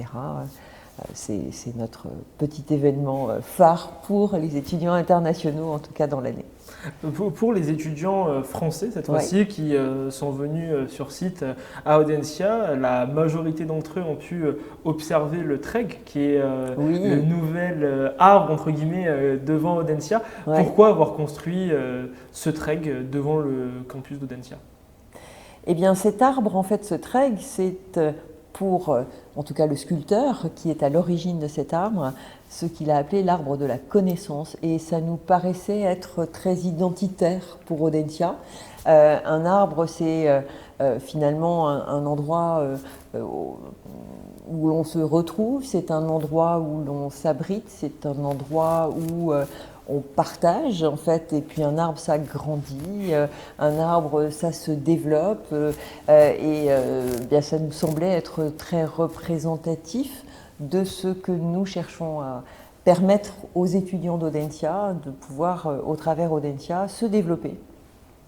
C'est notre petit événement phare pour les étudiants internationaux, en tout cas dans l'année. Pour les étudiants français, cette fois-ci, qui sont venus sur site à Audencia, la majorité d'entre eux ont pu observer le TREG, qui est le nouvel arbre, entre guillemets, devant Audencia. Ouais. Pourquoi avoir construit ce TREG devant le campus d'Audencia? Eh bien, cet arbre, en fait, ce TREG, c'est pour, en tout cas le sculpteur qui est à l'origine de cet arbre, ce qu'il a appelé l'arbre de la connaissance. Et ça nous paraissait être très identitaire pour Audencia. Un arbre, c'est finalement un endroit où l'on se retrouve, c'est un endroit où l'on s'abrite, c'est un endroit où on partage en fait, et puis un arbre ça grandit, un arbre ça se développe, bien, ça nous semblait être très représentatif de ce que nous cherchons à permettre aux étudiants d'Audencia de pouvoir, au travers Audencia, se développer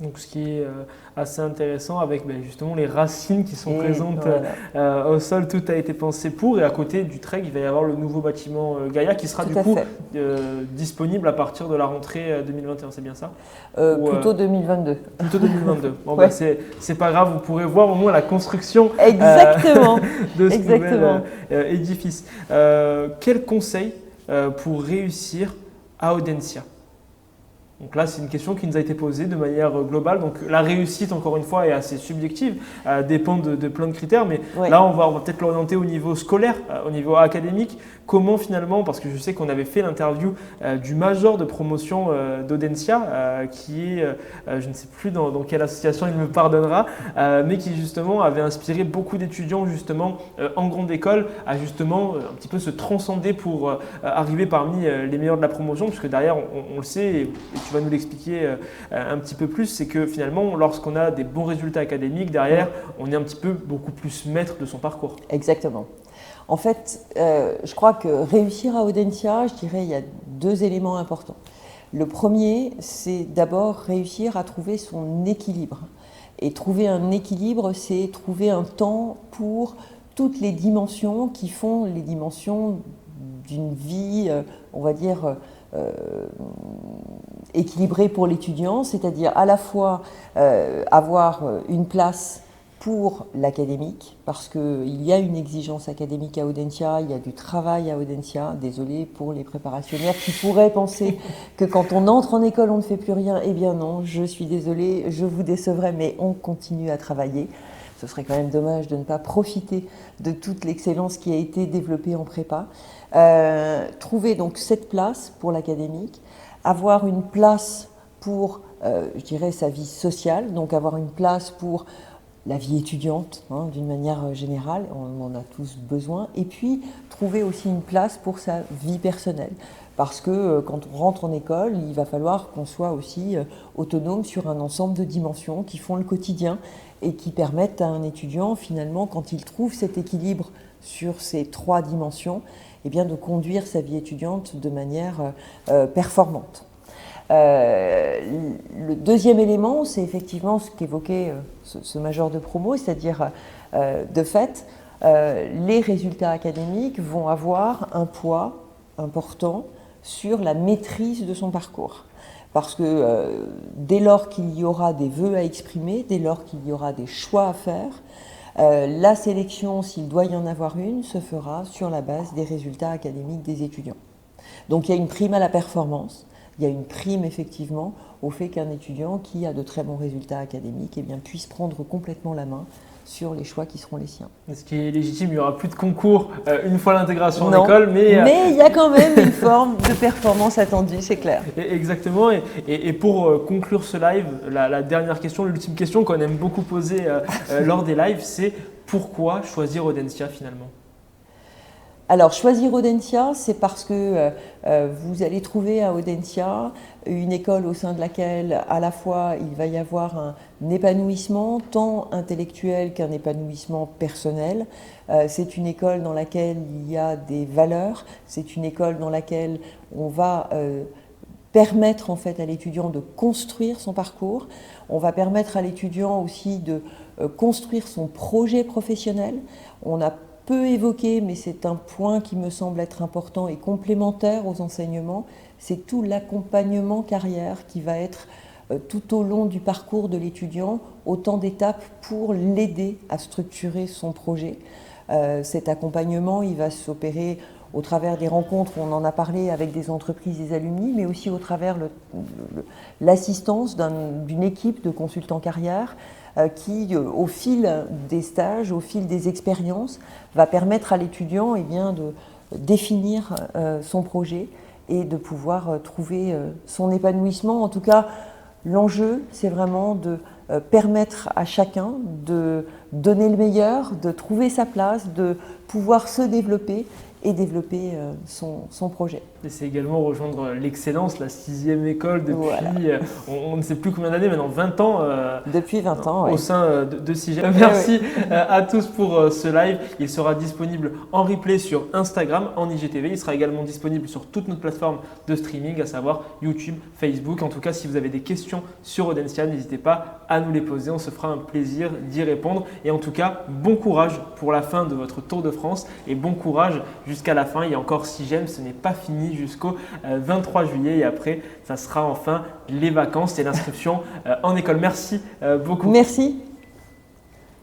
Donc ce qui est assez intéressant avec justement les racines qui sont présentes au sol, tout a été pensé pour. Et à côté du TREG, il va y avoir le nouveau bâtiment Gaïa qui sera disponible à partir de la rentrée 2021, c'est bien ça? Plutôt 2022. Plutôt 2022. Bon, c'est pas grave, vous pourrez voir au moins la construction de ce nouvel édifice. Quel conseil pour réussir à Audencia? Donc là, c'est une question qui nous a été posée de manière globale. Donc la réussite, encore une fois, est assez subjective, dépend de plein de critères. Mais là, on va peut-être l'orienter au niveau scolaire, au niveau académique. Comment finalement, parce que je sais qu'on avait fait l'interview du major de promotion d'Audencia, qui est, je ne sais plus dans quelle association il me pardonnera, mais qui justement avait inspiré beaucoup d'étudiants justement en grande école à justement un petit peu se transcender pour arriver parmi les meilleurs de la promotion, puisque derrière, on le sait, et tu vas nous l'expliquer un petit peu plus, c'est que finalement, lorsqu'on a des bons résultats académiques, derrière, on est un petit peu beaucoup plus maître de son parcours. Exactement. En fait, je crois que réussir à Audencia, je dirais, il y a 2 éléments importants. Le premier, c'est d'abord réussir à trouver son équilibre. Et trouver un équilibre, c'est trouver un temps pour toutes les dimensions qui font les dimensions d'une vie, on va dire, équilibrée pour l'étudiant, c'est-à-dire à la fois avoir une place pour l'académique, parce qu'il y a une exigence académique à Audencia, il y a du travail à Audencia. Désolée pour les préparationnaires qui pourraient penser que quand on entre en école, on ne fait plus rien. Eh bien non, je suis désolée, je vous décevrai, mais on continue à travailler. Ce serait quand même dommage de ne pas profiter de toute l'excellence qui a été développée en prépa. Trouver donc cette place pour l'académique, avoir une place pour, je dirais, sa vie sociale, donc avoir une place pour la vie étudiante, d'une manière générale, on en a tous besoin, et puis trouver aussi une place pour sa vie personnelle. Parce que quand on rentre en école, il va falloir qu'on soit aussi autonome sur un ensemble de dimensions qui font le quotidien et qui permettent à un étudiant, finalement, quand il trouve cet équilibre sur ces 3 dimensions, eh bien, de conduire sa vie étudiante de manière performante. Le deuxième élément, c'est effectivement ce qu'évoquait ce major de promo, c'est-à-dire, de fait, les résultats académiques vont avoir un poids important sur la maîtrise de son parcours. Parce que dès lors qu'il y aura des vœux à exprimer, dès lors qu'il y aura des choix à faire, la sélection, s'il doit y en avoir une, se fera sur la base des résultats académiques des étudiants. Donc il y a une prime à la performance. Il y a une prime effectivement au fait qu'un étudiant qui a de très bons résultats académiques puisse prendre complètement la main sur les choix qui seront les siens. Ce qui est légitime, il n'y aura plus de concours une fois l'intégration en école, mais il y a quand même une forme de performance attendue, c'est clair. Exactement, et pour conclure ce live, la dernière question, l'ultime question qu'on aime beaucoup poser lors des lives, c'est pourquoi choisir Audencia finalement ? Alors, choisir Audencia, c'est parce que vous allez trouver à Audencia une école au sein de laquelle, à la fois, il va y avoir un épanouissement tant intellectuel qu'un épanouissement personnel. C'est une école dans laquelle il y a des valeurs, c'est une école dans laquelle on va permettre en fait à l'étudiant de construire son parcours. On va permettre à l'étudiant aussi de construire son projet professionnel. On a peu évoqué, mais c'est un point qui me semble être important et complémentaire aux enseignements, c'est tout l'accompagnement carrière qui va être tout au long du parcours de l'étudiant, autant d'étapes pour l'aider à structurer son projet. Cet accompagnement, il va s'opérer au travers des rencontres, on en a parlé avec des entreprises, des alumni, mais aussi au travers l'assistance d'une équipe de consultants carrière qui, au fil des stages, au fil des expériences, va permettre à l'étudiant de définir son projet et de pouvoir trouver son épanouissement. En tout cas, l'enjeu, c'est vraiment de permettre à chacun de donner le meilleur, de trouver sa place, de pouvoir se développer et développer son projet. Et c'est également rejoindre l'excellence, la 6e école depuis, on ne sait plus combien d'années, maintenant 20 ans. Depuis 20 ans, au sein de CIGEM. Merci à tous pour ce live. Il sera disponible en replay sur Instagram, en IGTV. Il sera également disponible sur toutes nos plateformes de streaming, à savoir YouTube, Facebook. En tout cas, si vous avez des questions sur Audencia, n'hésitez pas à nous les poser. On se fera un plaisir d'y répondre. Et en tout cas, bon courage pour la fin de votre Tour de France et bon courage jusqu'à la fin. Il y a encore CIGEM, ce n'est pas fini jusqu'au 23 juillet et après, ça sera enfin les vacances et l'inscription en école. Merci beaucoup. Merci.